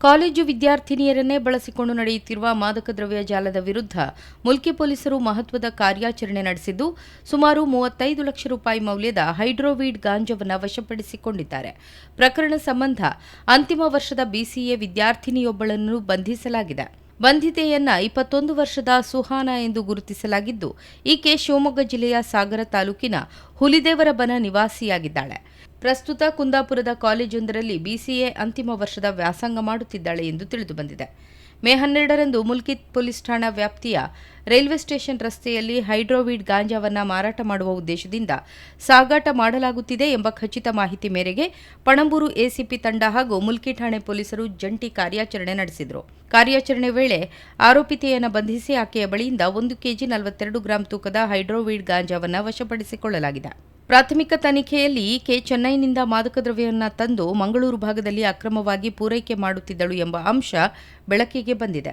College ವಿದ್ಯಾರ್ಥಿನಿಯರನ್ನೇ ಬಳಸಿಕೊಂಡು ನಡೆಯುತ್ತಿರುವ ಮಾದಕ ದ್ರವ್ಯ ಜಾಲದ ವಿರುದ್ಧ ಮುಲ್ಕಿ ಪೊಲೀಸರು ಮಹತ್ವದ ಕಾರ್ಯಾಚರಣೆ ನಡೆಸಿದ್ದು, ಸುಮಾರು 35 ಲಕ್ಷ ರೂಪಾಯಿ ಮೌಲ್ಯದ ಹೈಡ್ರೋವೀಡ್ ಗಾಂಜಾವನ್ನು ವಶಪಡಿಸಿಕೊಂಡಿದ್ದಾರೆ. ಪ್ರಕರಣ ಸಂಬಂಧ ಅಂತಿಮ ವರ್ಷದ ಬಿಸಿಎ ವಿದ್ಯಾರ್ಥಿನಿಯೊಬ್ಬಳನ್ನು ಬಂಧಿಸಲಾಗಿದೆ. ಬಂಧಿತೆಯನ್ನ 21 ವರ್ಷದ ಸುಹಾನಾ ಎಂದು ಗುರುತಿಸಲಾಗಿದ್ದು, ಈಕೆ ಶಿವಮೊಗ್ಗ ಜಿಲ್ಲೆಯ ಸಾಗರ ತಾಲೂಕಿನ ಹುಲಿದೇವರಬನ ನಿವಾಸಿಯಾಗಿದ್ದಾಳೆ. ಪ್ರಸ್ತುತ ಕುಂದಾಪುರದ ಕಾಲೇಜೊಂದರಲ್ಲಿ ಬಿಸಿಎ ಅಂತಿಮ ವರ್ಷದ ವ್ಯಾಸಂಗ ಮಾಡುತ್ತಿದ್ದಾಳೆ ಎಂದು ತಿಳಿದುಬಂದಿದೆ. ಮೇ 12ರಂದು ಮುಲ್ಕಿ ಪೊಲೀಸ್ ಠಾಣಾ ವ್ಯಾಪ್ತಿಯ ರೈಲ್ವೆ ಸ್ಟೇಷನ್ ರಸ್ತೆಯಲ್ಲಿ ಹೈಡ್ರೋವೀಡ್ ಗಾಂಜಾವನ್ನು ಮಾರಾಟ ಮಾಡುವ ಉದ್ದೇಶದಿಂದ ಸಾಗಾಟ ಮಾಡಲಾಗುತ್ತಿದೆ ಎಂಬ ಖಚಿತ ಮಾಹಿತಿ ಮೇರೆಗೆ ಪಣಂಬೂರು ಎಸಿಪಿ ತಂಡ ಹಾಗೂ ಮುಲ್ಕಿ ಠಾಣೆ ಪೊಲೀಸರು ಜಂಟಿ ಕಾರ್ಯಾಚರಣೆ ನಡೆಸಿದರು. ಕಾರ್ಯಾಚರಣೆ ವೇಳೆ ಆರೋಪಿತೆಯನ್ನು ಬಂಧಿಸಿ ಆಕೆಯ ಬಳಿಯಿಂದ 1 ಕೆಜಿ 42 ಗ್ರಾಂ ತೂಕದ ಹೈಡ್ರೋವೀಡ್ ಗಾಂಜಾವನ್ನು ವಶಪಡಿಸಿಕೊಳ್ಳಲಾಗಿದೆ. ಪ್ರಾಥಮಿಕ ತನಿಖೆಯಲ್ಲಿ ಈಕೆ ಚೆನ್ನೈನಿಂದ ಮಾದಕ ದ್ರವ್ಯವನ್ನು ತಂದು ಮಂಗಳೂರು ಭಾಗದಲ್ಲಿ ಅಕ್ರಮವಾಗಿ ಪೂರೈಕೆ ಮಾಡುತ್ತಿದ್ದಳು ಎಂಬ ಅಂಶ ಬೆಳಕಿಗೆ ಬಂದಿದೆ.